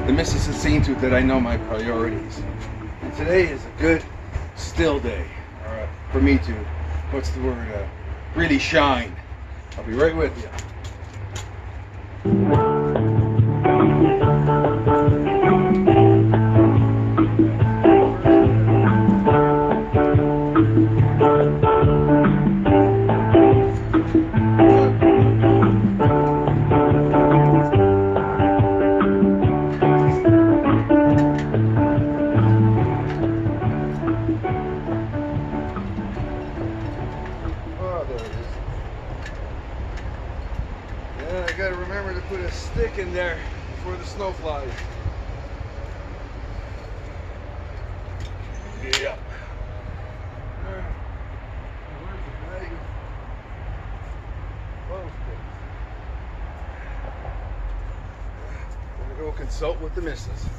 the missus has seen to it that I know my priorities. And today is a good, still day for me to, what's the word, really shine. I'll be right with you. I gotta remember to put a stick in there before the snow flies. Yeah. Where's the bag of clothes picks? Gonna go consult with the missus.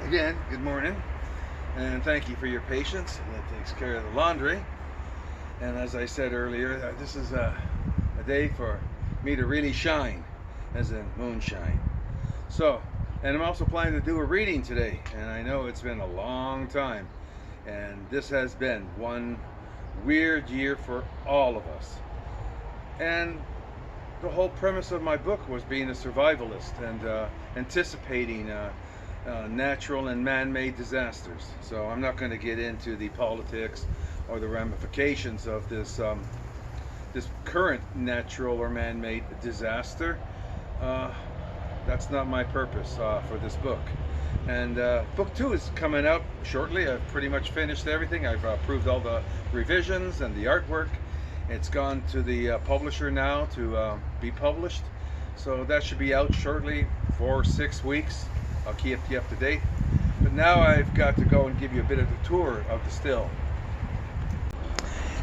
Again, good morning, and thank you for your patience. That takes care of the laundry. And as I said earlier, this is a day for me to really shine, as in moonshine. So, and I'm also planning to do a reading today, and I know it's been a long time, and this has been one weird year for all of us. And the whole premise of my book was being a survivalist and anticipating natural and man-made disasters. So I'm not going to get into the politics or the ramifications of this this current natural or man-made disaster. That's not my purpose for this book. And book 2 is coming out shortly. I've pretty much finished everything. I've approved all the revisions and the artwork. It's gone to the publisher now to be published. So that should be out shortly, 4 or 6 weeks. I'll keep you up to date. But now I've got to go and give you a bit of the tour of the still.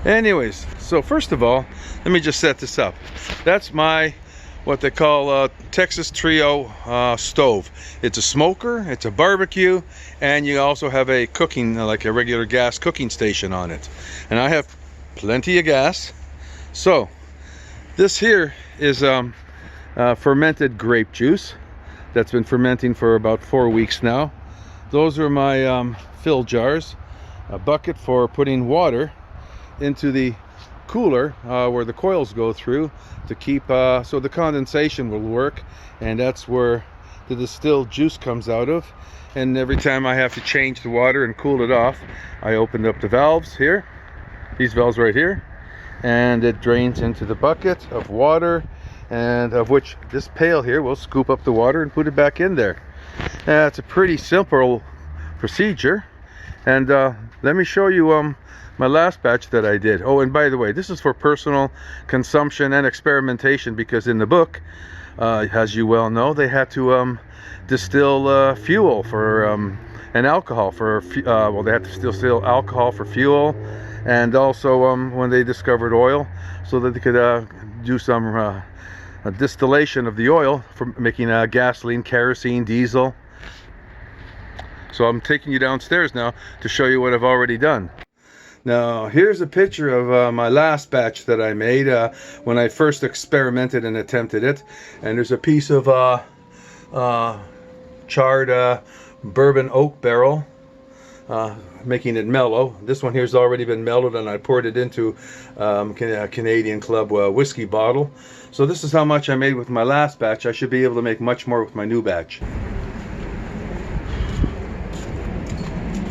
Anyways, so first of all, let me just set this up. That's my, what they call Texas Trio stove. It's a smoker, it's a barbecue, and you also have a cooking, like a regular gas cooking station on it. And I have plenty of gas. So this here is fermented grape juice that's been fermenting for about 4 weeks now. Those are my fill jars, a bucket for putting water into the cooler where the coils go through to keep so the condensation will work, and that's where the distilled juice comes out of. And every time I have to change the water and cool it off, I open up the valves here, these valves right here, and it drains into the bucket of water, and of which this pail here will scoop up the water and put it back in there. It's a pretty simple procedure. And let me show you my last batch that I did. Oh, and by the way, this is for personal consumption and experimentation, because in the book, as you well know, they had to distill fuel for and alcohol for well, they had to distill alcohol for fuel, and also when they discovered oil, so that they could do some distillation of the oil for making gasoline, kerosene, diesel. So I'm taking you downstairs now to show you what I've already done. Now here's a picture of my last batch that I made when I first experimented and attempted it. And there's a piece of charred bourbon oak barrel, making it mellow. This one here's already been mellowed, and I poured it into a Canadian Club whiskey bottle. So this is how much I made with my last batch. I should be able to make much more with my new batch.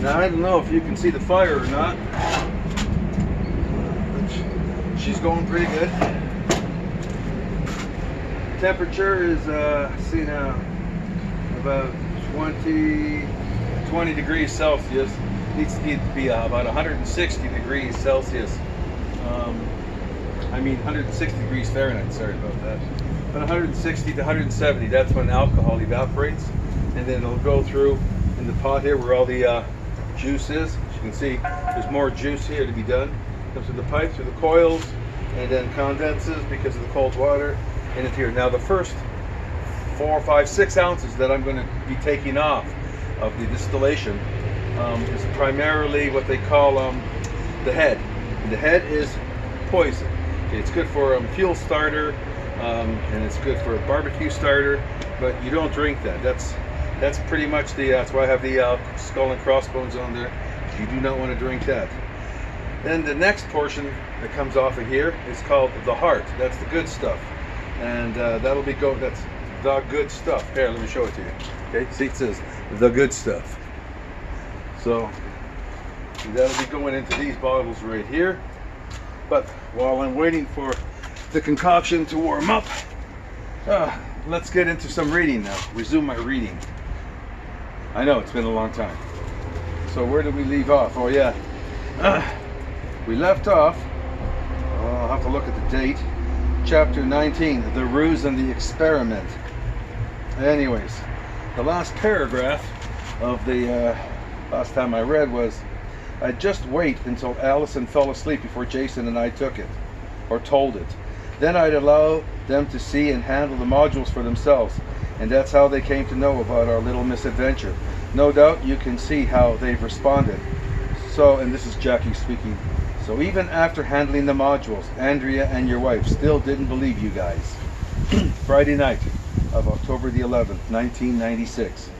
Now I don't know if you can see the fire or not, but she's going pretty good. Temperature is see now about 20 degrees Celsius. Needs to be about 160 degrees Celsius. I mean 160 degrees Fahrenheit, sorry about that. But 160 to 170, that's when alcohol evaporates. And then it'll go through in the pot here where all the juice is. As you can see, there's more juice here to be done. Comes through the pipe, through the coils, and then condenses because of the cold water, in it here. Now the first 4, 5, 6 ounces that I'm going to be taking off of the distillation is primarily what they call the head. And the head is poison. Okay, it's good for a fuel starter, and it's good for a barbecue starter, but you don't drink that. That's pretty much that's why I have the skull and crossbones on there. You do not want to drink that. Then the next portion that comes off of here is called the heart. That's the good stuff, and that's the good stuff. Here, let me show it to you. Okay, see, it says the good stuff. So that'll be going into these bottles right here. But while I'm waiting for the concoction to warm up, let's get into some reading now. Resume my reading. I know it's been a long time. So where did we leave off? Oh yeah, we left off, I'll have to look at the date, chapter 19, the ruse and the experiment. Anyways, the last paragraph of the last time I read was, I'd just wait until Allison fell asleep before Jason and I took it, or told it. Then I'd allow them to see and handle the modules for themselves, and that's how they came to know about our little misadventure. No doubt you can see how they've responded. So, and this is Jackie speaking, so even after handling the modules, Andrea and your wife still didn't believe you guys. Friday night of October the 11th, 1996.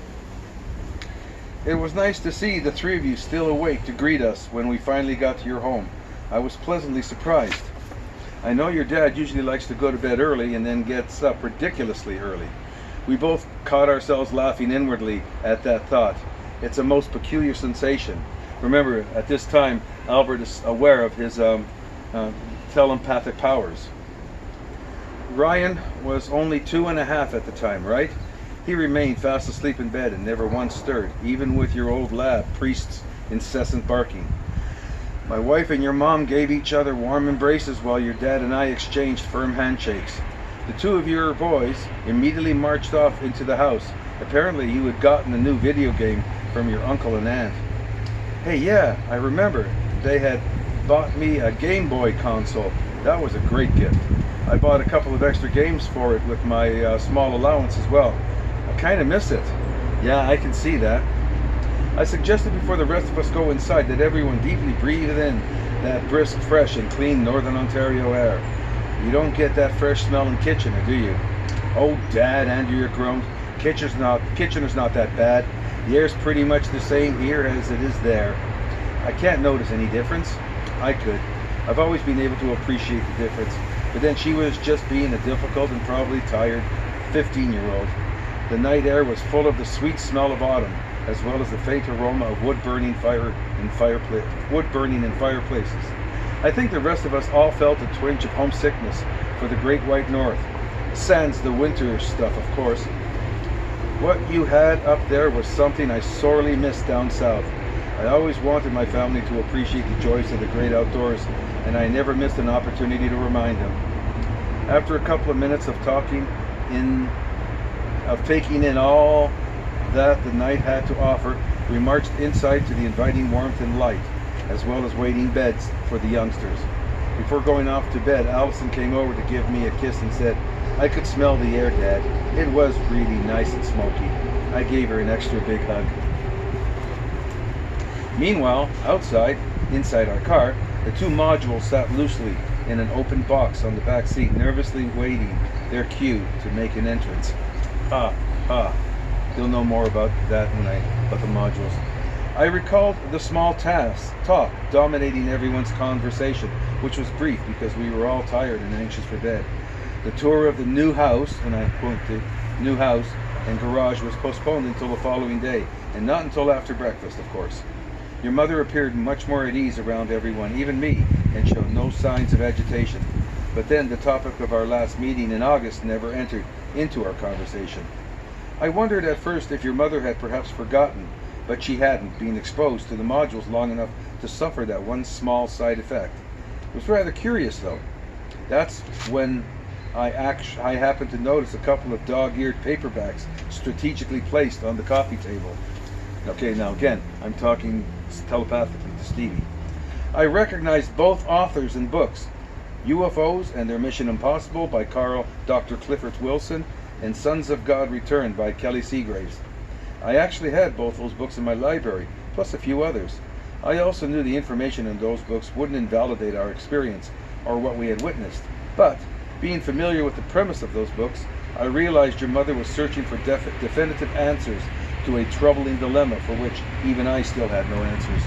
It was nice to see the three of you still awake to greet us when we finally got to your home. I was pleasantly surprised. I know your dad usually likes to go to bed early and then gets up ridiculously early. We both caught ourselves laughing inwardly at that thought. It's a most peculiar sensation. Remember, at this time, Albert is aware of his telepathic powers. Ryan was only 2.5 at the time, right? He remained fast asleep in bed and never once stirred, even with your old lab priest's incessant barking. My wife and your mom gave each other warm embraces while your dad and I exchanged firm handshakes. The two of your boys immediately marched off into the house. Apparently you had gotten a new video game from your uncle and aunt. Hey, yeah, I remember. They had bought me a Game Boy console. That was a great gift. I bought a couple of extra games for it with my small allowance as well. I kind of miss it. Yeah, I can see that. I suggested before the rest of us go inside that everyone deeply breathe in that brisk, fresh, and clean Northern Ontario air. You don't get that fresh smell in Kitchener, do you? Oh, Dad, Andrea groaned. Kitchener's not that bad. The air's pretty much the same here as it is there. I can't notice any difference. I could. I've always been able to appreciate the difference. But then she was just being a difficult and probably tired 15-year-old. The night air was full of the sweet smell of autumn, as well as the faint aroma of wood burning in fireplaces. I think the rest of us all felt a twinge of homesickness for the great white north. Sans the winter stuff, of course. What you had up there was something I sorely missed down south. I always wanted my family to appreciate the joys of the great outdoors, and I never missed an opportunity to remind them. After a couple of minutes of taking in all that the night had to offer, we marched inside to the inviting warmth and light, as well as waiting beds for the youngsters. Before going off to bed, Allison came over to give me a kiss and said, I could smell the air, Dad. It was really nice and smoky. I gave her an extra big hug. Meanwhile, inside our car, the two modules sat loosely in an open box on the back seat, nervously waiting their cue to make an entrance. You'll know more about that about the modules. I recalled the small talk dominating everyone's conversation, which was brief because we were all tired and anxious for bed. The tour of the new house, and I quote the new house and garage, was postponed until the following day, and not until after breakfast, of course. Your mother appeared much more at ease around everyone, even me, and showed no signs of agitation. But then the topic of our last meeting in August never entered into our conversation. I wondered at first if your mother had perhaps forgotten, but she hadn't been exposed to the modules long enough to suffer that one small side effect. It was rather curious, though. That's when I happened to notice a couple of dog-eared paperbacks strategically placed on the coffee table. Okay, now again, I'm talking telepathically to Stevie. I recognized both authors and books. UFOs and Their Mission Impossible by Dr. Clifford Wilson, and Sons of God Returned by Kelly Seagraves. I actually had both those books in my library, plus a few others. I also knew the information in those books wouldn't invalidate our experience or what we had witnessed. But, being familiar with the premise of those books, I realized your mother was searching for definitive answers to a troubling dilemma for which even I still had no answers.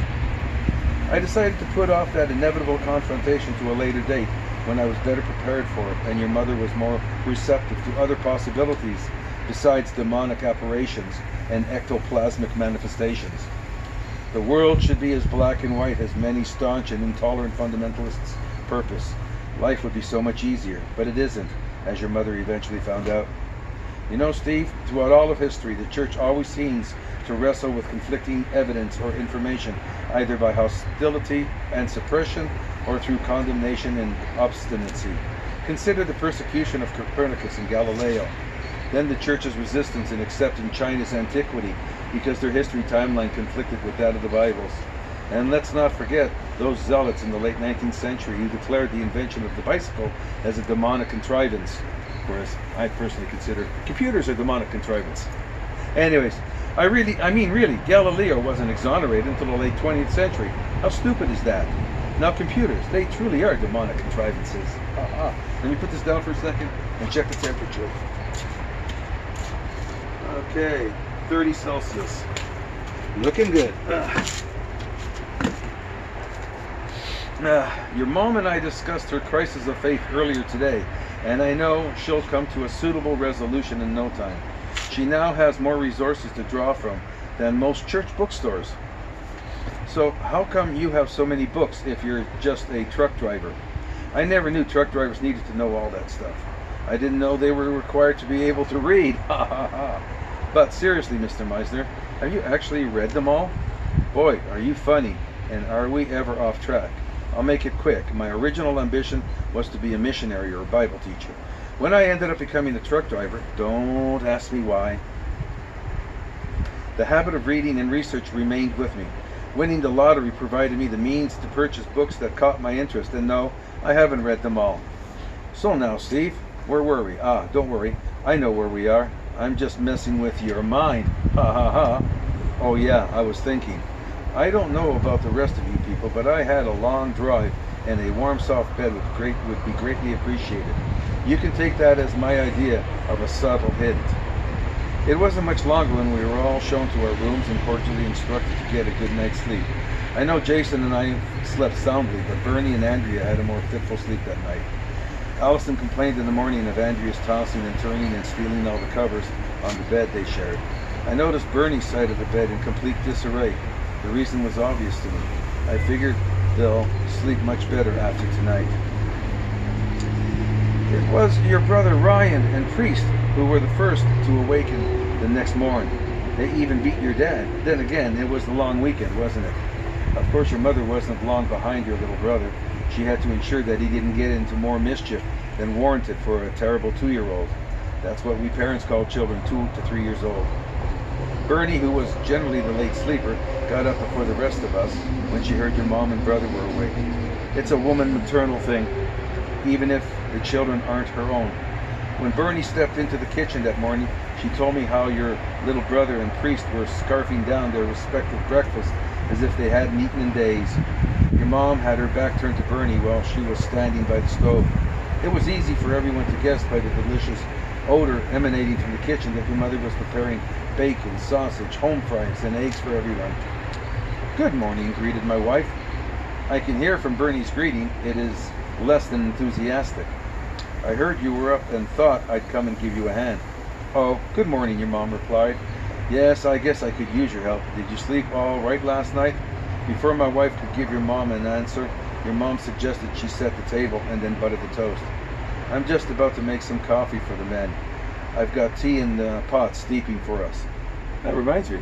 I decided to put off that inevitable confrontation to a later date when I was better prepared for it and your mother was more receptive to other possibilities besides demonic apparitions and ectoplasmic manifestations. The world should be as black and white as many staunch and intolerant fundamentalists purpose. Life would be so much easier, but it isn't, as your mother eventually found out. You know, Steve, throughout all of history, the church always seems to wrestle with conflicting evidence or information, either by hostility and suppression or through condemnation and obstinacy. Consider the persecution of Copernicus and Galileo, then the church's resistance in accepting China's antiquity because their history timeline conflicted with that of the Bible's. And let's not forget those zealots in the late 19th century who declared the invention of the bicycle as a demonic contrivance, whereas I personally consider computers a demonic contrivance. Anyways, I mean really, Galileo wasn't exonerated until the late 20th century. How stupid is that? Now computers, they truly are demonic contrivances. Let me put this down for a second and check the temperature. Okay, 30 Celsius. Looking good. Your mom and I discussed her crisis of faith earlier today, and I know she'll come to a suitable resolution in no time. She now has more resources to draw from than most church bookstores. So how come you have so many books if you're just a truck driver? I never knew truck drivers needed to know all that stuff. I didn't know they were required to be able to read. But seriously, Mr. Meisner, have you actually read them all? Boy, are you funny, and are we ever off track? I'll make it quick. My original ambition was to be a missionary or a Bible teacher. When I ended up becoming a truck driver, don't ask me why. The habit of reading and research remained with me. Winning the lottery provided me the means to purchase books that caught my interest, and no, I haven't read them all. So now, Steve, where were we? Don't worry, I know where we are. I'm just messing with your mind. Ha ha ha. Oh yeah, I was thinking. I don't know about the rest of you people, but I had a long drive, and a warm, soft bed would be greatly appreciated. You can take that as my idea of a subtle hint. It wasn't much longer when we were all shown to our rooms and cordially instructed to get a good night's sleep. I know Jason and I slept soundly, but Bernie and Andrea had a more fitful sleep that night. Allison complained in the morning of Andrea's tossing and turning and stealing all the covers on the bed they shared. I noticed Bernie's side of the bed in complete disarray. The reason was obvious to me. I figured they'll sleep much better after tonight. It was your brother Ryan and Priest who were the first to awaken the next morning. They even beat your dad. Then again, it was the long weekend, wasn't it? Of course, your mother wasn't long behind your little brother. She had to ensure that he didn't get into more mischief than warranted for a terrible 2-year-old. That's what we parents call children 2 to 3 years old. Bernie, who was generally the late sleeper, got up before the rest of us when she heard your mom and brother were awake. It's a woman maternal thing, even if the children aren't her own. When Bernie stepped into the kitchen that morning, she told me how your little brother and Priest were scarfing down their respective breakfast as if they hadn't eaten in days. Your mom had her back turned to Bernie while she was standing by the stove. It was easy for everyone to guess by the delicious odor emanating from the kitchen that your mother was preparing bacon, sausage, home fries, and eggs for everyone. Good morning, greeted my wife. I can hear from Bernie's greeting it is less than enthusiastic. I heard you were up and thought I'd come and give you a hand. Oh, good morning, your mom replied. Yes, I guess I could use your help. Did you sleep all right last night? Before my wife could give your mom an answer, your mom suggested she set the table and then buttered the toast. I'm just about to make some coffee for the men. I've got tea in the pot steeping for us. That reminds me,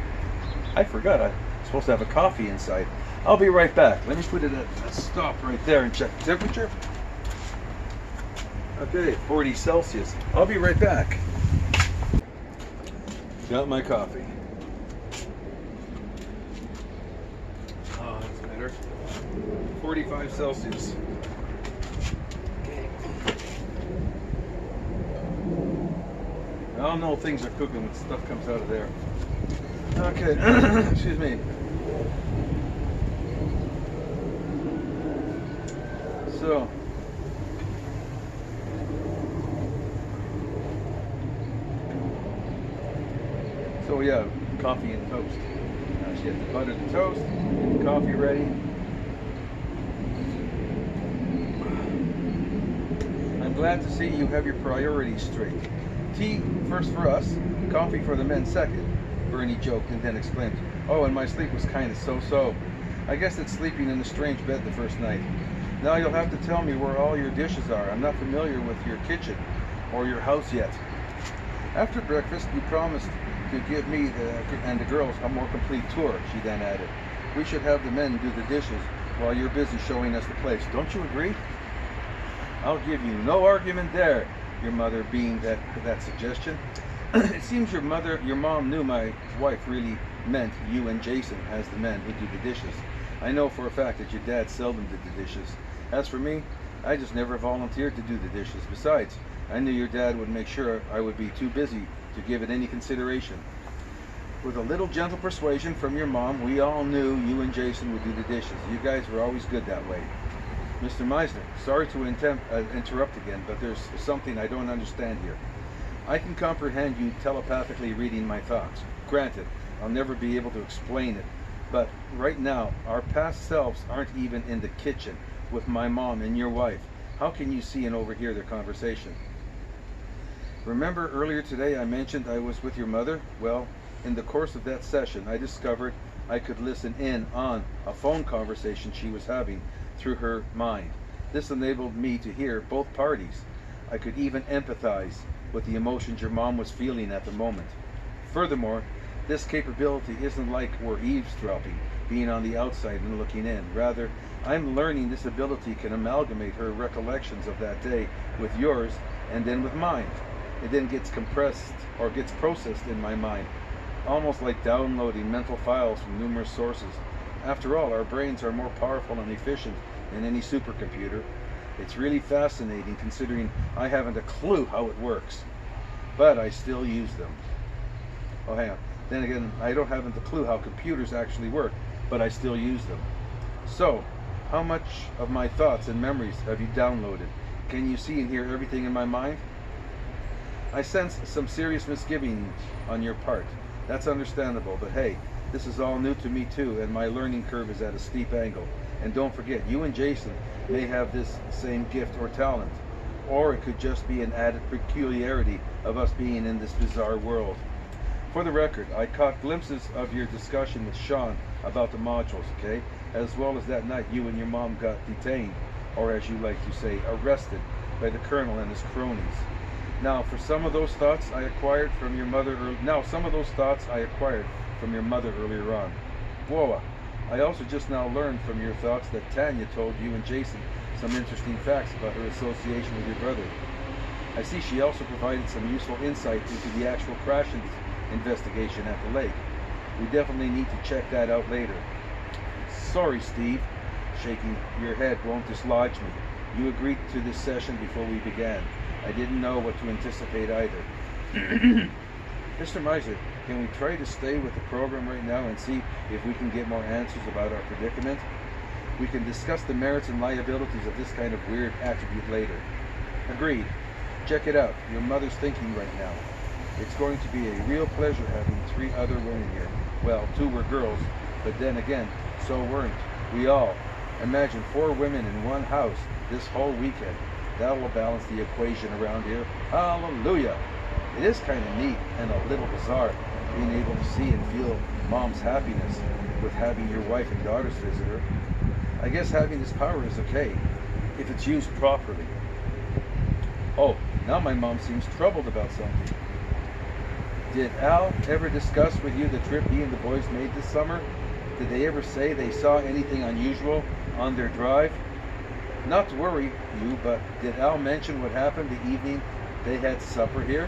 I forgot I'm supposed to have a coffee inside. I'll be right back. Let me put it at a stop right there and check the temperature. Okay, 40 Celsius. I'll be right back. Got my coffee. Oh, that's better. 45 Celsius. Okay. I'll know things are cooking when stuff comes out of there. Okay, excuse me. So yeah, coffee and toast. Now she has to butter the toast, get the coffee ready. I'm glad to see you have your priorities straight. Tea first for us, coffee for the men second. Bernie joked and then exclaimed, "Oh, and my sleep was kind of so-so. I guess it's sleeping in a strange bed the first night. Now you'll have to tell me where all your dishes are. I'm not familiar with your kitchen or your house yet." After breakfast, you promised to give me and the girls a more complete tour, she then added. "We should have the men do the dishes while you're busy showing us the place. Don't you agree?" "I'll give you no argument there," your mother beamed at that suggestion. "It seems your mom knew my wife really meant you and Jason as the men who do the dishes. I know for a fact that your dad seldom did the dishes. As for me, I just never volunteered to do the dishes. Besides, I knew your dad would make sure I would be too busy to give it any consideration." With a little gentle persuasion from your mom, we all knew you and Jason would do the dishes. You guys were always good that way. "Mr. Meisner, sorry to interrupt again, but there's something I don't understand here. I can comprehend you telepathically reading my thoughts. Granted, I'll never be able to explain it, but right now, our past selves aren't even in the kitchen with my mom and your wife. How can you see and overhear their conversation? Remember earlier today I mentioned I was with your mother? Well, in the course of that session, I discovered I could listen in on a phone conversation she was having through her mind. This enabled me to hear both parties. I could even empathize with the emotions your mom was feeling at the moment. Furthermore, this capability isn't like we're eavesdropping, being on the outside and looking in. Rather, I'm learning this ability can amalgamate her recollections of that day with yours and then with mine. It then gets compressed or gets processed in my mind, almost like downloading mental files from numerous sources. After all, our brains are more powerful and efficient than any supercomputer. It's really fascinating considering I haven't a clue how it works, but I still use them. Oh, hang on. Then again, I don't have a clue how computers actually work, but I still use them. So, how much of my thoughts and memories have you downloaded? Can you see and hear everything in my mind? I sense some serious misgivings on your part. That's understandable, but hey, this is all new to me too, and my learning curve is at a steep angle. And don't forget, you and Jason may have this same gift or talent, or it could just be an added peculiarity of us being in this bizarre world. For the record, I caught glimpses of your discussion with Sean about the modules, okay? As well as that night you and your mom got detained, or as you like to say, arrested by the Colonel and his cronies. Now, for some of those thoughts I acquired from your mother earlier on. Whoa, I also just now learned from your thoughts that Tanya told you and Jason some interesting facts about her association with your brother. I see she also provided some useful insight into the actual crash investigation at the lake. We definitely need to check that out later. Sorry, Steve. Shaking your head won't dislodge me. You agreed to this session before we began. I didn't know what to anticipate either. Mr. Meisner, can we try to stay with the program right now and see if we can get more answers about our predicament? We can discuss the merits and liabilities of this kind of weird attribute later. Agreed. Check it out. Your mother's thinking right now. It's going to be a real pleasure having 3 other women here. Well, 2 were girls, but then again, so weren't we all. Imagine 4 women in one house this whole weekend. That will balance the equation around here. Hallelujah! It is kind of neat and a little bizarre being able to see and feel Mom's happiness with having your wife and daughters visit her. I guess having this power is okay if it's used properly. Oh, now my mom seems troubled about something. Did Al ever discuss with you the trip he and the boys made this summer? Did they ever say they saw anything unusual on their drive? Not to worry you, but did Al mention what happened the evening they had supper here?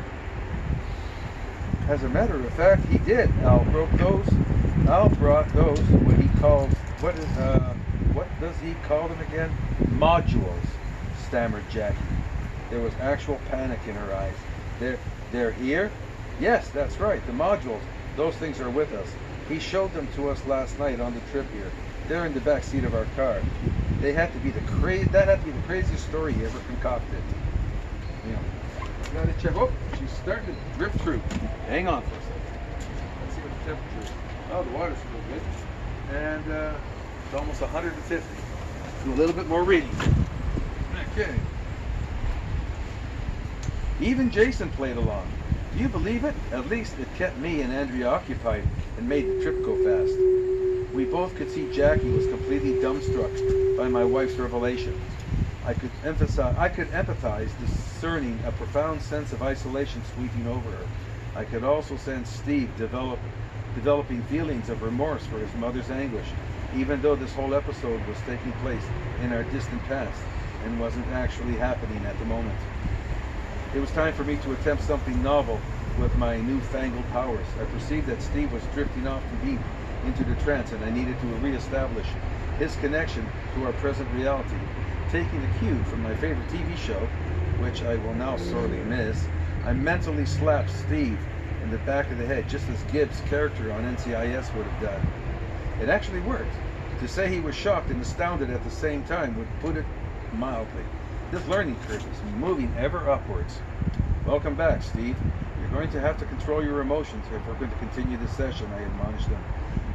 As a matter of fact, he did. Al brought those what does he call them again? Modules, stammered Jackie. There was actual panic in her eyes. They're here? Yes, that's right. The modules, those things are with us. He showed them to us last night on the trip here. They're in the back seat of our car. That had to be the craziest story he ever concocted. You know, gotta check. Oh, she's starting to drip through. Hang on for a second. Let's see what the temperature is. Oh, the water's still good. And it's almost 150. Do a little bit more reading. Okay. Even Jason played along. Do you believe it? At least it kept me and Andrea occupied and made the trip go fast. We both could see Jackie was completely dumbstruck by my wife's revelation. I could empathize, discerning a profound sense of isolation sweeping over her. I could also sense Steve developing feelings of remorse for his mother's anguish, even though this whole episode was taking place in our distant past and wasn't actually happening at the moment. It was time for me to attempt something novel with my newfangled powers. I perceived that Steve was drifting off too deep into the trance, and I needed to reestablish his connection to our present reality. Taking a cue from my favorite TV show, which I will now sorely miss, I mentally slapped Steve in the back of the head, just as Gibbs' character on NCIS would have done. It actually worked. To say he was shocked and astounded at the same time would put it mildly. This learning curve is moving ever upwards. Welcome back, Steve. You're going to have to control your emotions if we're going to continue this session, I admonished him.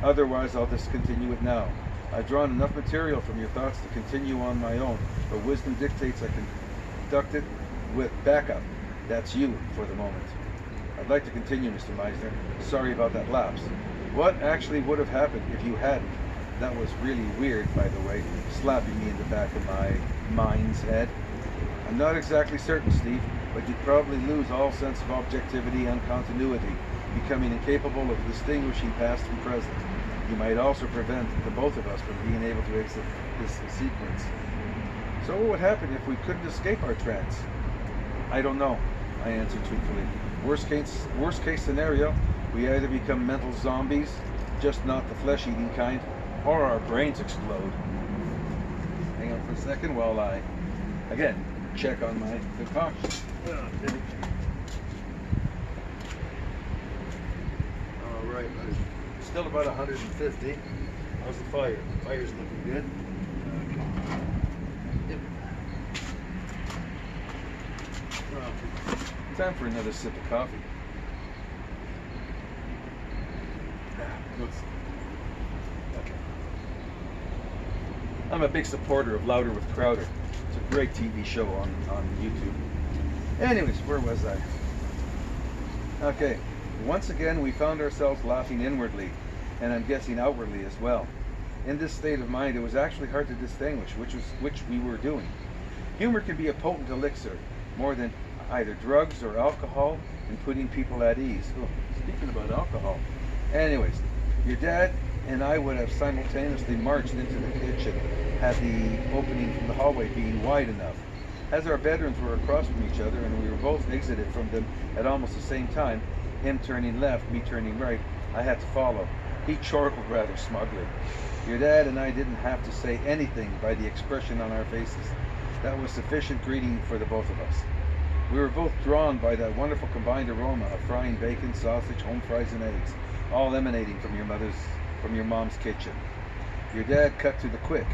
Otherwise, I'll discontinue it now. I've drawn enough material from your thoughts to continue on my own, but wisdom dictates I conduct it with backup. That's you for the moment. I'd like to continue, Mr. Meisner. Sorry about that lapse. What actually would have happened if you hadn't? That was really weird, by the way, slapping me in the back of my mind's head. I'm not exactly certain, Steve, but you'd probably lose all sense of objectivity and continuity, becoming incapable of distinguishing past from present. You might also prevent the both of us from being able to exit this sequence. So what would happen if we couldn't escape our trance? I don't know, I answered truthfully. Worst case scenario, we either become mental zombies, just not the flesh-eating kind, or our brains explode. Hang on for a second while I, again, check on my concoction. All right, buddy. Still about 150. How's the fire? The fire's looking good. Yep. Well, time for another sip of coffee. Okay. I'm a big supporter of Louder with Crowder. It's a great TV show on YouTube. Anyways, where was I? Okay. Once again, we found ourselves laughing inwardly, and I'm guessing outwardly as well. In this state of mind, it was actually hard to distinguish which we were doing. Humor can be a potent elixir, more than either drugs or alcohol, in putting people at ease. Oh, speaking about alcohol. Anyways, your dad and I would have simultaneously marched into the kitchen had the opening from the hallway being wide enough. As our bedrooms were across from each other and we were both exited from them at almost the same time, him turning left, me turning right, I had to follow. He chortled rather smugly. Your dad and I didn't have to say anything by the expression on our faces. That was sufficient greeting for the both of us. We were both drawn by that wonderful combined aroma of frying bacon, sausage, home fries, and eggs, all emanating from your mom's kitchen. Your dad cut to the quick.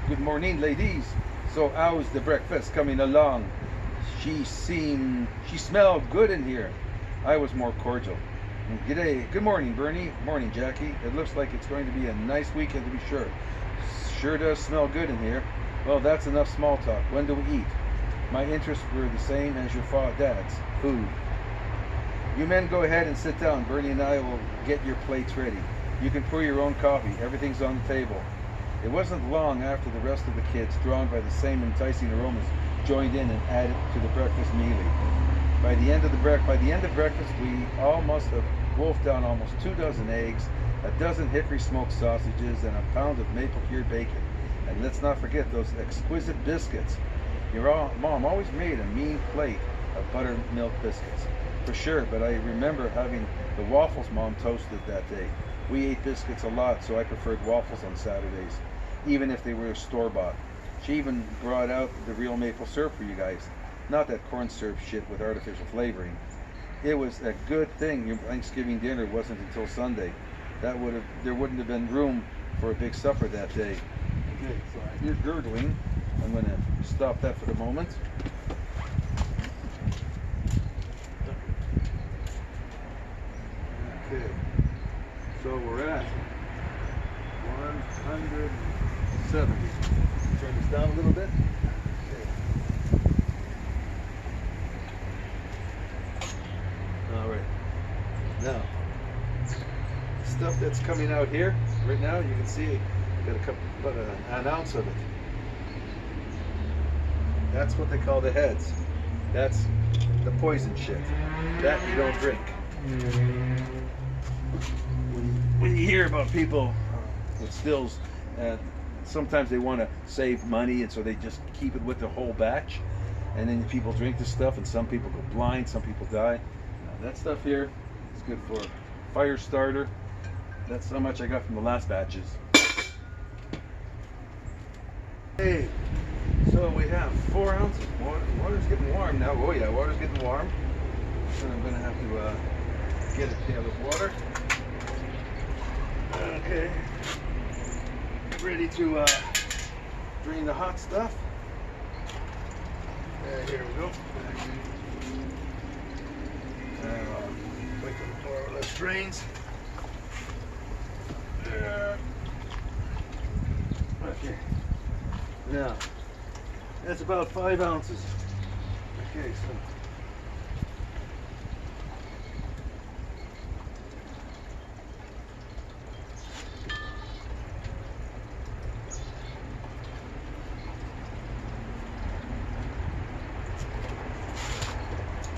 Good morning, ladies. So how's the breakfast coming along? She smelled good in here. I was more cordial. G'day. Good morning, Bernie. Morning, Jackie. It looks like it's going to be a nice weekend to be sure. Sure does smell good in here. Well, that's enough small talk. When do we eat? My interests were the same as your dad's. Food. You men go ahead and sit down. Bernie and I will get your plates ready. You can pour your own coffee. Everything's on the table. It wasn't long after the rest of the kids, drawn by the same enticing aromas, joined in and added to the breakfast mealy. By the end of breakfast, we all must have wolfed down almost 24 eggs, a dozen hickory smoked sausages, and a pound of maple cured bacon. And let's not forget those exquisite biscuits. Your mom always made a mean plate of buttermilk biscuits. For sure, but I remember having the waffles Mom toasted that day. We ate biscuits a lot, so I preferred waffles on Saturdays, even if they were store-bought. She even brought out the real maple syrup for you guys. Not that corn syrup shit with artificial flavoring. it was a good thing your Thanksgiving dinner wasn't until Sunday. There wouldn't have been room for a big supper that day. Okay, so I hear gurgling. I'm going to stop that for the moment. Okay, so we're at 170. Turn this down a little bit. Okay. All right. Now, stuff that's coming out here right now, you can see got about an ounce of it. That's what they call the heads. That's the poison shit. That you don't drink. When you hear about people with stills, sometimes they want to save money, and so they just keep it with the whole batch. And then people drink this stuff, and some people go blind, some people die. That stuff here is good for fire starter. That's how much I got from the last batches. Hey, so we have 4 ounces. Water's getting warm now. Oh yeah, water's getting warm. So I'm gonna have to get a pail of water. Okay, ready to drain the hot stuff. Here we go. Wait till the more or less drains. Okay. Now, that's about 5 ounces. Okay, so.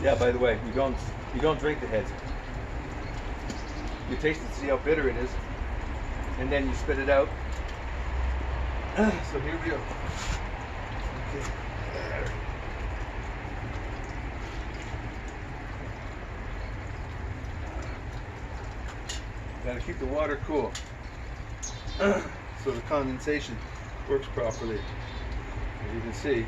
Yeah, by the way, you don't drink the heads. You taste it to see how bitter it is, and then you spit it out. So here we go. Okay. Gotta keep the water cool so the condensation works properly. As you can see,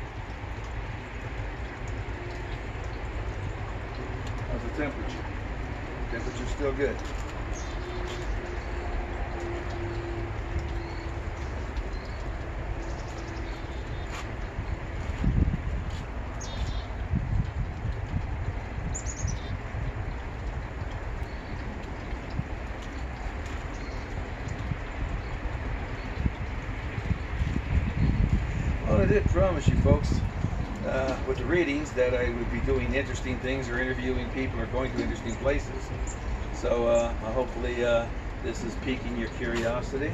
how's the temperature? Temperature's still good. Well, I did promise you folks with the readings that I would be doing interesting things or interviewing people or going to interesting places. So hopefully this is piquing your curiosity.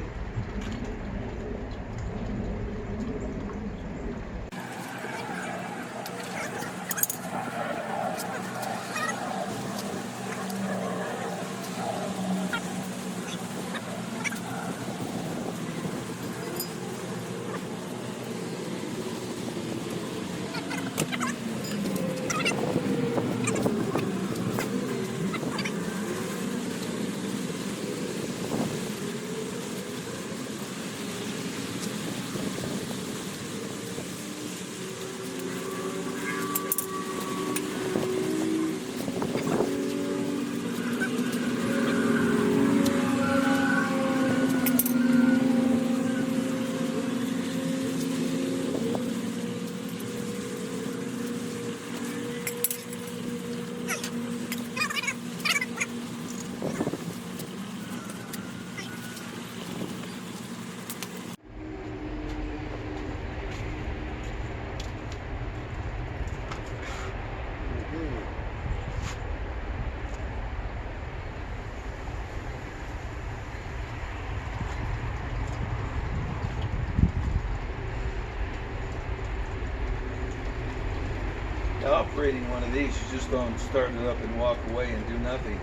Operating one of these, you just don't start it up and walk away and do nothing.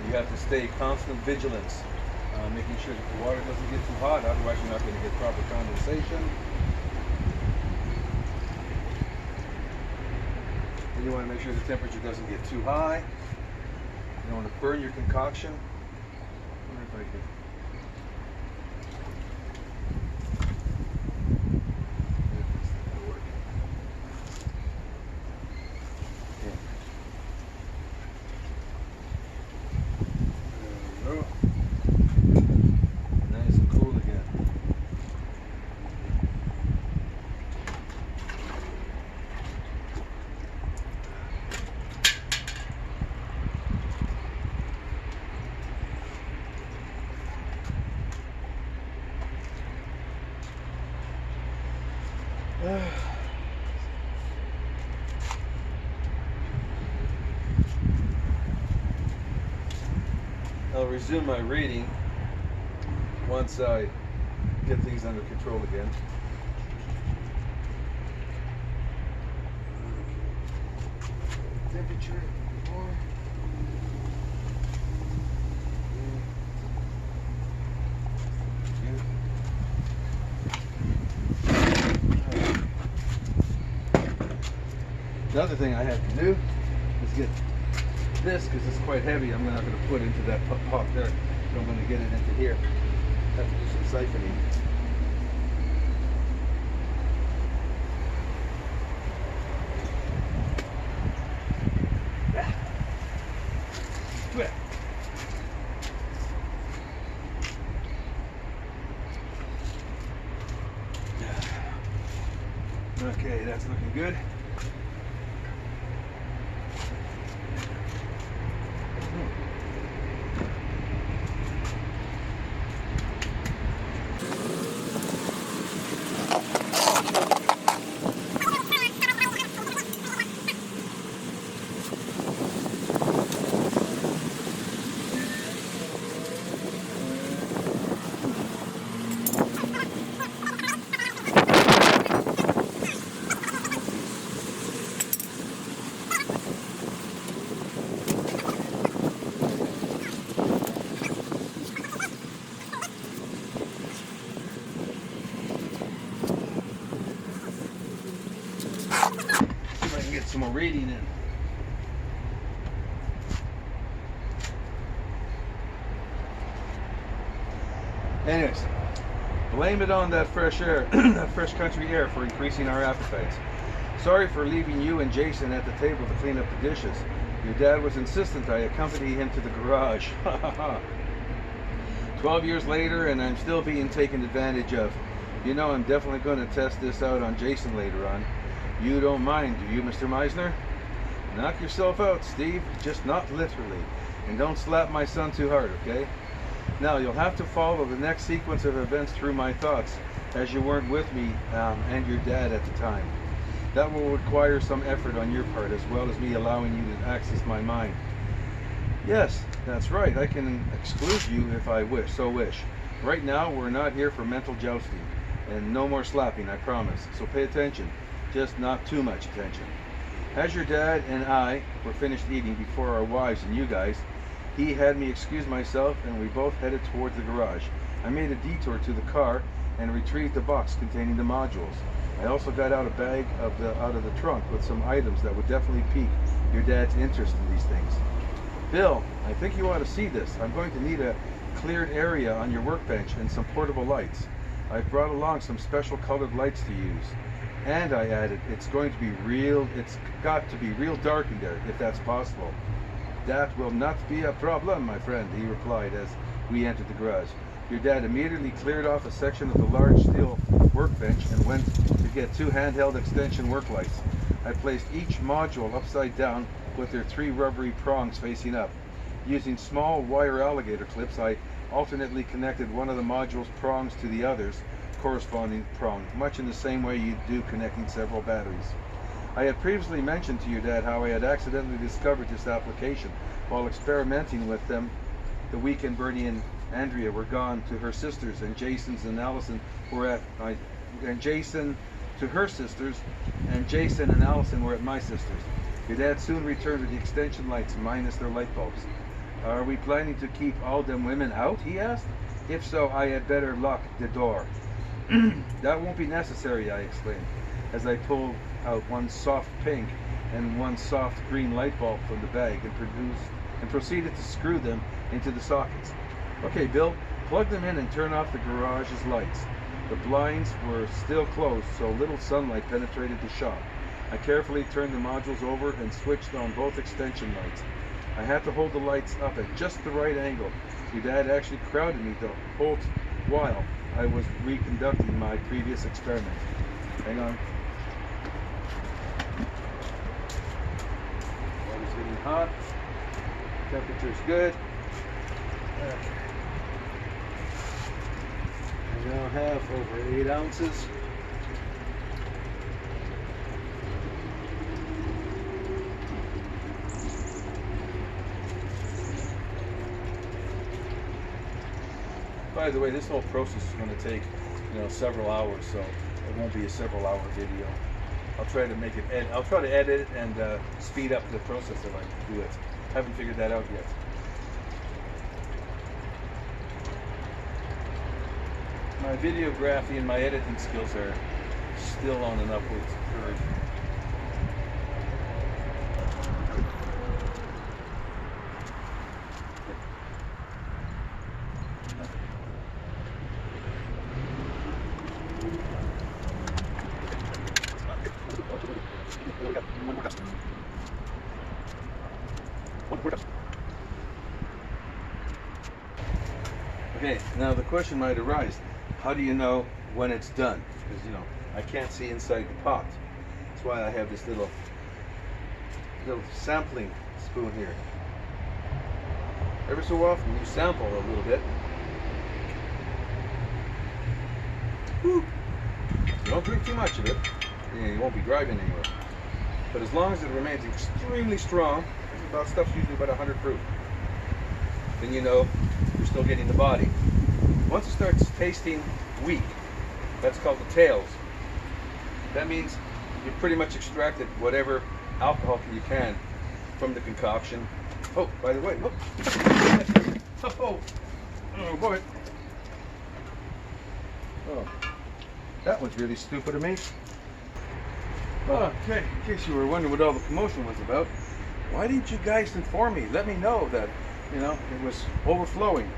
You have to stay constant vigilance, making sure that the water doesn't get too hot, otherwise you're not going to get proper condensation. And you want to make sure the temperature doesn't get too high. You don't want to burn your concoction. I wonder if I could. I'll resume my reading once I get things under control again. Temperature. The other thing I have to do is get this, because it's quite heavy. I'm not going to put into that pot there. So I'm going to get it into here. I have to do some siphoning. Okay, that's looking good. Some more reading in. Anyways, blame it on that fresh air, that fresh country air for increasing our appetites. Sorry for leaving you and Jason at the table to clean up the dishes. Your dad was insistent I accompany him to the garage. 12 years later and I'm still being taken advantage of. You know, I'm definitely going to test this out on Jason later on. You don't mind, do you, Mr. Meisner? Knock yourself out, Steve. Just not literally. And don't slap my son too hard, okay? Now, you'll have to follow the next sequence of events through my thoughts, as you weren't with me and your dad at the time. That will require some effort on your part, as well as me allowing you to access my mind. Yes, that's right. I can exclude you if I so wish. Right now, we're not here for mental jousting. And no more slapping, I promise. So pay attention. Just not too much attention. As your dad and I were finished eating before our wives and you guys, he had me excuse myself and we both headed towards the garage. I made a detour to the car and retrieved the box containing the modules. I also got out a bag out of the trunk with some items that would definitely pique your dad's interest in these things. Bill, I think you ought to see this. I'm going to need a cleared area on your workbench and some portable lights. I've brought along some special colored lights to use. And I added, it's got to be real dark in there, if that's possible. That will not be a problem, my friend, he replied as we entered the garage. Your dad immediately cleared off a section of the large steel workbench and went to get two handheld extension work lights. I placed each module upside down with their three rubbery prongs facing up. Using small wire alligator clips, I alternately connected one of the module's prongs to the other's corresponding prong, much in the same way you do connecting several batteries. I had previously mentioned to your dad how I had accidentally discovered this application while experimenting with them the weekend Bernie and Andrea were gone to her sisters, and Jason and Allison were at my sister's. Your dad soon returned with the extension lights minus their light bulbs. Are we planning to keep all them women out? He asked. If so, I had better lock the door. That won't be necessary, I exclaimed, as I pulled out one soft pink and one soft green light bulb from the bag and proceeded to screw them into the sockets. Okay, Bill, plug them in and turn off the garage's lights. The blinds were still closed, so little sunlight penetrated the shop. I carefully turned the modules over and switched on both extension lights. I had to hold the lights up at just the right angle. Your dad actually crowded me the whole while I was reconducting my previous experiment. Hang on. Water's getting hot. Temperature's good. Okay. I now have over 8 ounces. By the way, this whole process is going to take, several hours, so it won't be a several-hour video. I'll try to make it. I'll try to edit it and speed up the process if I do it. Haven't figured that out yet. My videography and my editing skills are still on an upwards curve. Okay, now the question might arise, how do you know when it's done? Because I can't see inside the pot. That's why I have this little sampling spoon here. Every so often you sample a little bit. Whew. Don't drink too much of it. You won't be driving anywhere. But as long as it remains extremely strong, stuff's usually about 100 proof, then you're still getting the body. Once it starts tasting weak, that's called the tails. That means you pretty much extracted whatever alcohol you can from the concoction. Oh, by the way, oh boy. Oh, that was really stupid of me. Okay, in case you were wondering what all the commotion was about, why didn't you guys inform me? Let me know that, it was overflowing.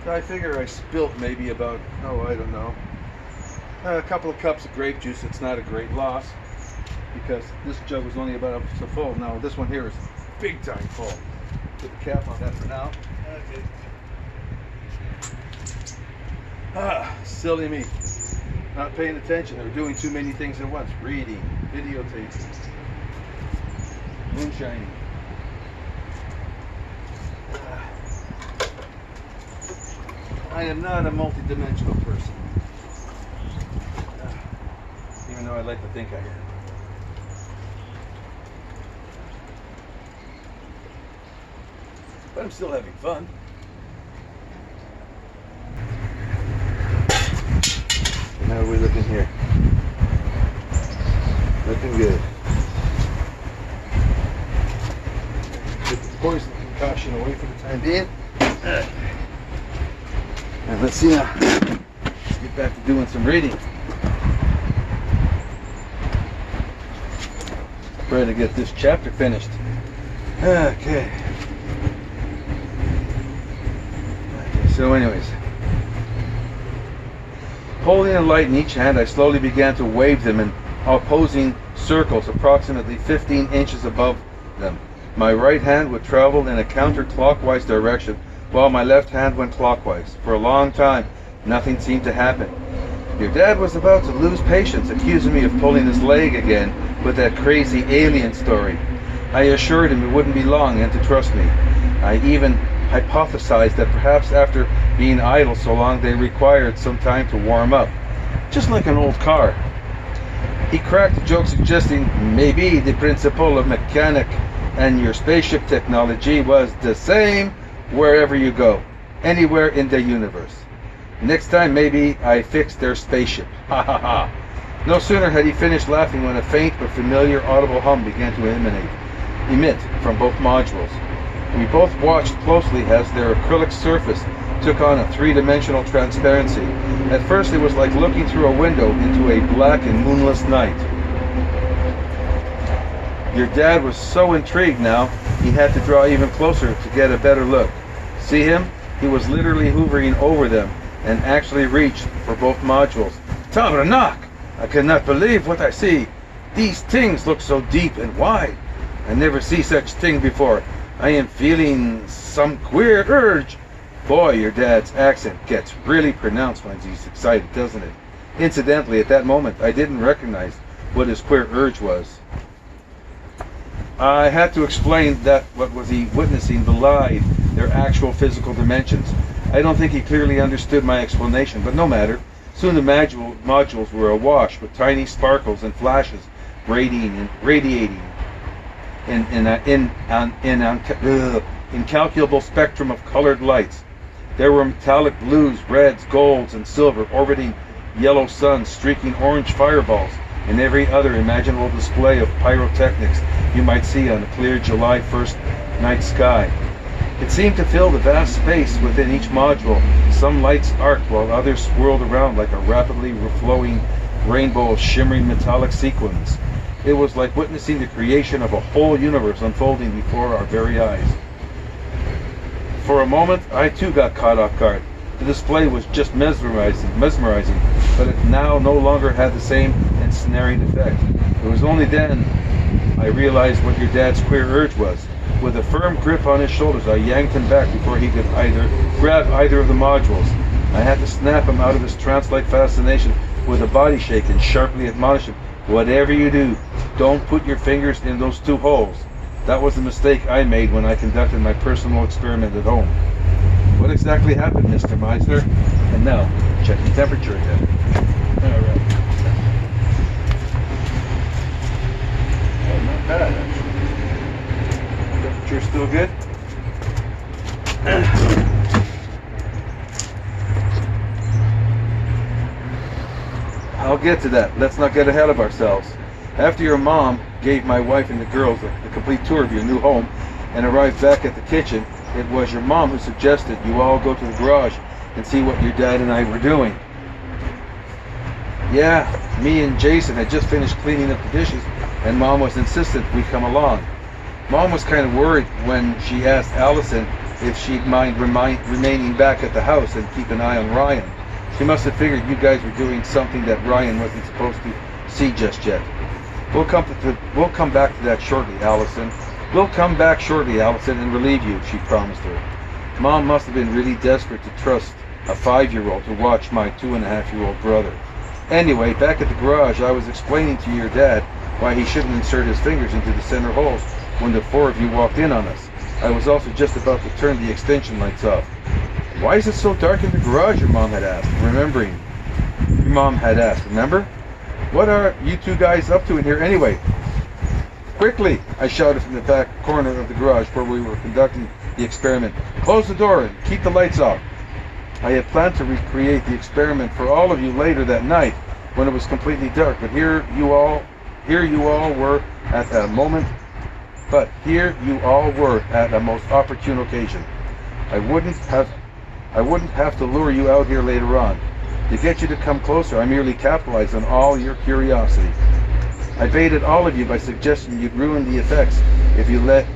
I figure I spilt maybe about, I don't know, a couple of cups of grape juice. It's not a great loss because this jug was only about so full. Now this one here is big time full. Put the cap on that for now. Okay. Silly me. Not paying attention or doing too many things at once. Reading, videotaping, moonshining. I am not a multi-dimensional person. Even though I'd like to think I am. But I'm still having fun. And how are we looking here? Looking good. Get the poison concoction away for the time being. And let's see now. Let's get back to doing some reading. Try to get this chapter finished. Okay. So anyways, holding a light in each hand, I slowly began to wave them in opposing circles approximately 15 inches above them. My right hand would travel in a counterclockwise direction while my left hand went clockwise. For a long time, nothing seemed to happen. Your dad was about to lose patience, accusing me of pulling his leg again with that crazy alien story. I assured him it wouldn't be long and to trust me. I even hypothesized that perhaps after being idle so long they required some time to warm up, just like an old car. He cracked a joke suggesting maybe the principle of mechanic and your spaceship technology was the same wherever you go, anywhere in the universe. Next time maybe I fixed their spaceship. Ha ha ha. No sooner had he finished laughing when a faint but familiar audible hum began to emit from both modules. We both watched closely as their acrylic surface took on a three-dimensional transparency. At first it was like looking through a window into a black and moonless night. Your dad was so intrigued now, he had to draw even closer to get a better look. See him? He was literally hovering over them and actually reached for both modules. Tabernacle! I cannot believe what I see. These things look so deep and wide. I never see such thing before. I am feeling some queer urge. Boy, your dad's accent gets really pronounced when he's excited, doesn't it? Incidentally, at that moment, I didn't recognize what his queer urge was. I had to explain that what was he witnessing belied their actual physical dimensions. I don't think he clearly understood my explanation, but no matter. Soon the modules were awash with tiny sparkles and flashes radiating in incalculable spectrum of colored lights. There were metallic blues, reds, golds, and silver orbiting yellow suns, streaking orange fireballs, and every other imaginable display of pyrotechnics you might see on a clear July 1st night sky. It seemed to fill the vast space within each module. Some lights arced while others swirled around like a rapidly flowing rainbow of shimmering metallic sequins. It was like witnessing the creation of a whole universe unfolding before our very eyes. For a moment, I too got caught off guard. The display was just mesmerizing, but it now no longer had the same ensnaring effect. It was only then I realized what your dad's queer urge was. With a firm grip on his shoulders, I yanked him back before he could grab either of the modules. I had to snap him out of his trance-like fascination with a body shake and sharply admonish him, "Whatever you do, don't put your fingers in those two holes." That was the mistake I made when I conducted my personal experiment at home. What exactly happened, Mr. Meisner? And now, check the temperature again. Alright. Oh, not bad, actually. Temperature's still good? I'll get to that. Let's not get ahead of ourselves. After your mom gave my wife and the girls a complete tour of your new home and arrived back at the kitchen, it was your mom who suggested you all go to the garage and see what your dad and I were doing. Yeah, me and Jason had just finished cleaning up the dishes and Mom was insistent we come along. Mom was kind of worried when she asked Allison if she'd mind remaining back at the house and keep an eye on Ryan. She must have figured you guys were doing something that Ryan wasn't supposed to see just yet. We'll come back to that shortly, Allison. We'll come back shortly, Allison, and relieve you, she promised her. Mom must have been really desperate to trust a 5-year-old to watch my 2.5-year-old brother. Anyway, back at the garage, I was explaining to your dad why he shouldn't insert his fingers into the center holes when the 4 of you walked in on us. I was also just about to turn the extension lights off. Why is it so dark in the garage, your mom had asked, remember? What are you two guys up to in here anyway? Quickly, I shouted from the back corner of the garage where we were conducting the experiment. Close the door and keep the lights off. I had planned to recreate the experiment for all of you later that night when it was completely dark, but here you all were at a most opportune occasion. I wouldn't have to lure you out here later on. To get you to come closer, I merely capitalized on all your curiosity. I baited all of you by suggesting you'd ruin the effects if you let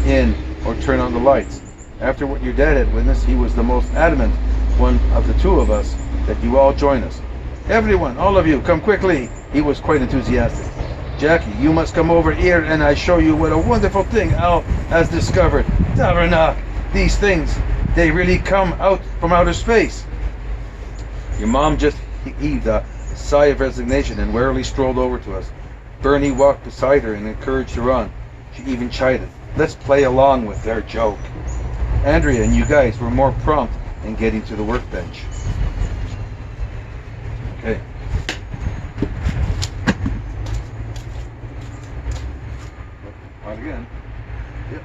in or turn on the lights. After what your dad had witnessed, he was the most adamant one of the two of us that you all join us. Everyone, all of you, come quickly. He was quite enthusiastic. Jackie, you must come over here and I show you what a wonderful thing Al has discovered. Tabernacle, these things, they really come out from outer space. Your mom just heaved a sigh of resignation and warily strolled over to us. Bernie walked beside her and encouraged her on. She even chided, "Let's play along with their joke." Andrea and you guys were more prompt in getting to the workbench. Okay. On again. Yep.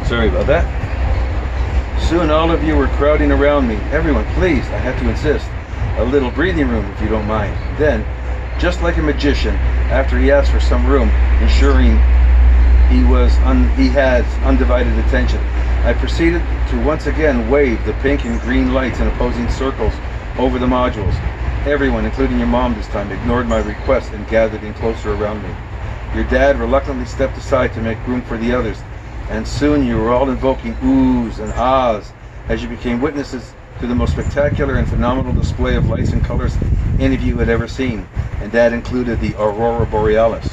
Sorry about that. Soon all of you were crowding around me. Everyone, please, I had to insist. A little breathing room, if you don't mind. Then, just like a magician, after he asked for some room, ensuring he had undivided attention, I proceeded to once again wave the pink and green lights in opposing circles over the modules. Everyone, including your mom this time, ignored my request and gathered in closer around me. Your dad reluctantly stepped aside to make room for the others, and soon you were all invoking oohs and ahs as you became witnesses to the most spectacular and phenomenal display of lights and colors any of you had ever seen, and that included the Aurora Borealis.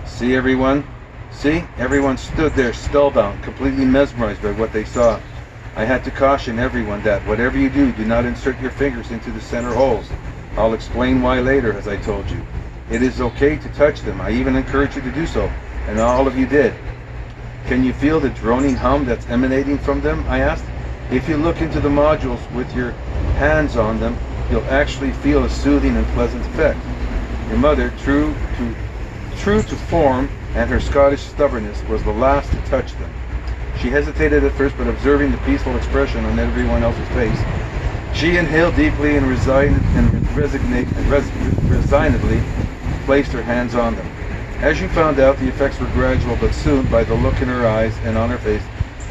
See everyone? See? Everyone stood there spellbound, completely mesmerized by what they saw. I had to caution everyone that whatever you do, do not insert your fingers into the center holes. I'll explain why later, as I told you. It is okay to touch them. I even encourage you to do so, and all of you did. Can you feel the droning hum that's emanating from them? I asked. If you look into the modules with your hands on them, you'll actually feel a soothing and pleasant effect. Your mother, true to form and her Scottish stubbornness, was the last to touch them. She hesitated at first, but observing the peaceful expression on everyone else's face, she inhaled deeply and resignedly placed her hands on them. As you found out, the effects were gradual, but soon, by the look in her eyes and on her face,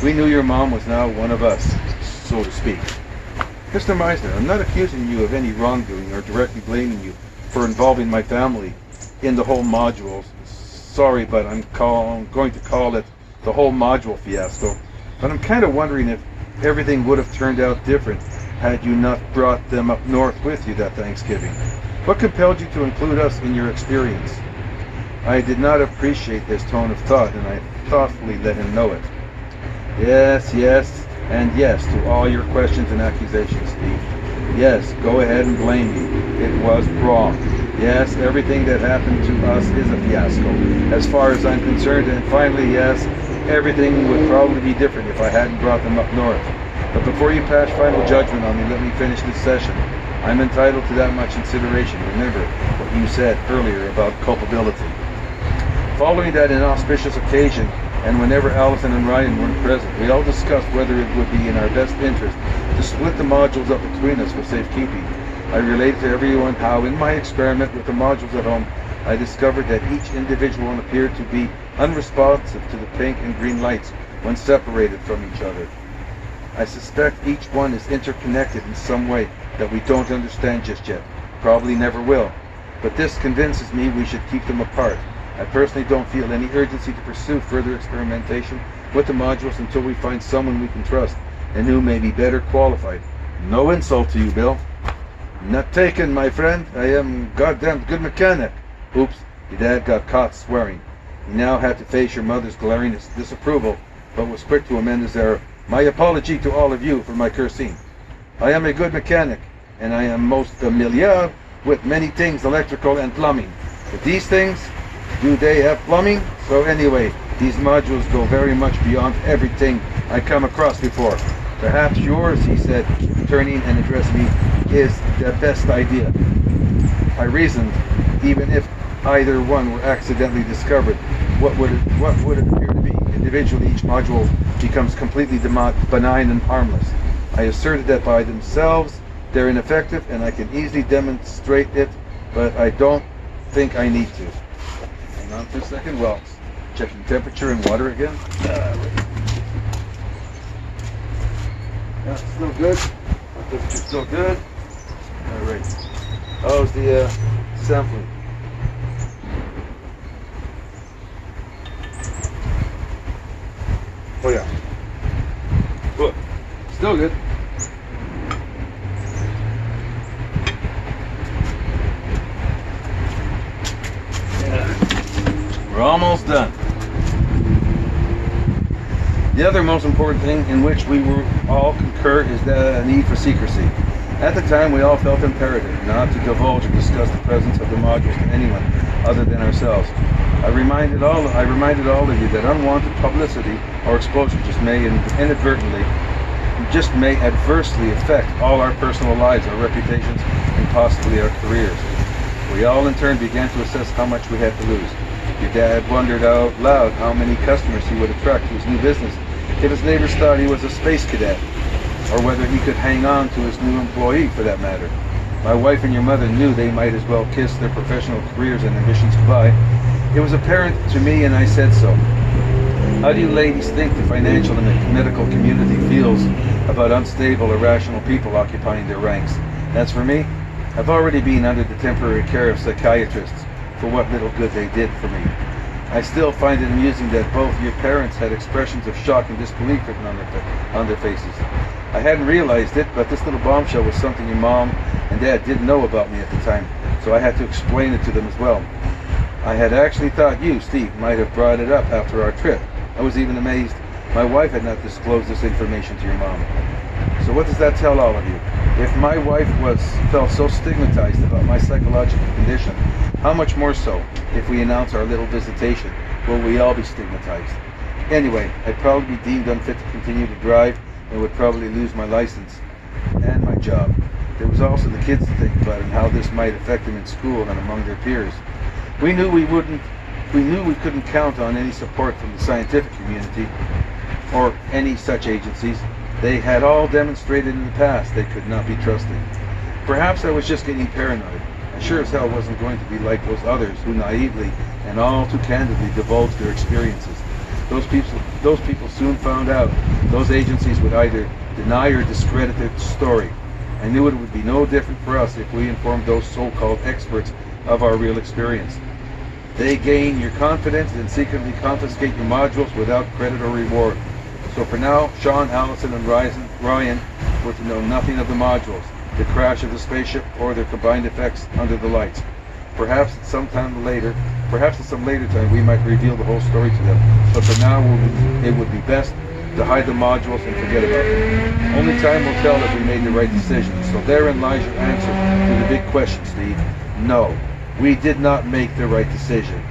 we knew your mom was now one of us, so to speak. Mr. Meisner, I'm not accusing you of any wrongdoing or directly blaming you for involving my family in the whole modules. Sorry, but I'm going to call it the whole module fiasco. But I'm kind of wondering if everything would have turned out different had you not brought them up north with you that Thanksgiving. What compelled you to include us in your experience? I did not appreciate his tone of thought, and I thoughtfully let him know it. Yes, and yes to all your questions and accusations, Steve. Yes, go ahead and blame me. It was wrong. Yes, everything that happened to us is a fiasco, as far as I'm concerned. And finally, yes, everything would probably be different if I hadn't brought them up north. But before you pass final judgment on me, let me finish this session. I'm entitled to that much consideration. Remember what you said earlier about culpability. Following that inauspicious occasion, and whenever Allison and Ryan weren't present, we all discussed whether it would be in our best interest to split the modules up between us for safekeeping. I related to everyone how, in my experiment with the modules at home, I discovered that each individual one appeared to be unresponsive to the pink and green lights when separated from each other. I suspect each one is interconnected in some way that we don't understand just yet, probably never will, but this convinces me we should keep them apart. I personally don't feel any urgency to pursue further experimentation with the modules until we find someone we can trust and who may be better qualified. No insult to you, Bill. Not taken, my friend. I am goddamn good mechanic. Oops, your dad got caught swearing. He now had to face your mother's glaring disapproval, but was quick to amend his error. My apology to all of you for my cursing. I am a good mechanic, and I am most familiar with many things electrical and plumbing. But these things, do they have plumbing? So anyway, these modules go very much beyond everything I come across before. Perhaps yours, he said, turning and addressing me, is the best idea. I reasoned, even if either one were accidentally discovered, what would it appear to be? Individually, each module becomes completely benign and harmless. I asserted that by themselves they're ineffective, and I can easily demonstrate it, but I don't think I need to. Hang on for a second. Well, checking temperature and water again. That's still good. Temperature's still good. All right. How's the sampling? Oh yeah. Good. Still good. Yeah. We're almost done. The other most important thing in which we all concur is the need for secrecy. At the time, we all felt imperative not to divulge or discuss the presence of the modules to anyone other than ourselves. I reminded all of you that unwanted publicity or exposure may adversely affect all our personal lives, our reputations, and possibly our careers. We all in turn began to assess how much we had to lose. Your dad wondered out loud how many customers he would attract to his new business if his neighbors thought he was a space cadet, or whether he could hang on to his new employee for that matter. My wife and your mother knew they might as well kiss their professional careers and ambitions goodbye. It was apparent to me, and I said so. How do you ladies think the financial and medical community feels about unstable, irrational people occupying their ranks? As for me, I've already been under the temporary care of psychiatrists for what little good they did for me. I still find it amusing that both your parents had expressions of shock and disbelief written on their faces. I hadn't realized it, but this little bombshell was something your mom and dad didn't know about me at the time, so I had to explain it to them as well. I had actually thought you, Steve, might have brought it up after our trip. I was even amazed my wife had not disclosed this information to your mom. So what does that tell all of you? If my wife felt so stigmatized about my psychological condition, how much more so if we announce our little visitation will we all be stigmatized? Anyway, I'd probably be deemed unfit to continue to drive and would probably lose my license and my job. There was also the kids to think about and how this might affect them in school and among their peers. We knew we couldn't count on any support from the scientific community or any such agencies. They had all demonstrated in the past they could not be trusted. Perhaps I was just getting paranoid. I sure as hell wasn't going to be like those others who naively and all too candidly divulged their experiences. Those people soon found out those agencies would either deny or discredit their story. I knew it would be no different for us if we informed those so-called experts of our real experience. They gain your confidence and secretly confiscate your modules without credit or reward. So for now, Sean, Allison, and Ryan were to know nothing of the modules, the crash of the spaceship, or their combined effects under the lights. Perhaps at some later time, we might reveal the whole story to them. But for now, it would be best to hide the modules and forget about them. Only time will tell if we made the right decision. So therein lies your answer to the big question, Steve. No, we did not make the right decision.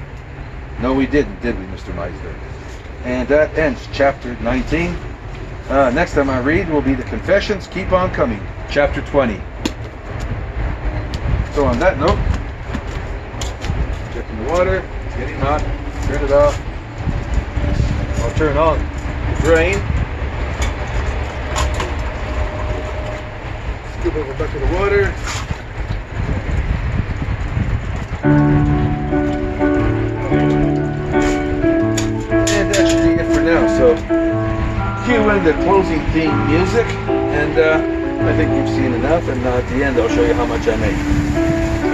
No, we didn't, did we, Mr. Meisner? And that ends chapter 19. Next time I read will be the Confessions Keep On Coming, chapter 20. So on that note, checking the water, it's getting hot, turn it off. I'll turn on the drain. Scoop over back to the water. And that should be it for now. So cue in the closing theme music, and I think you've seen enough, and at the end I'll show you how much I made.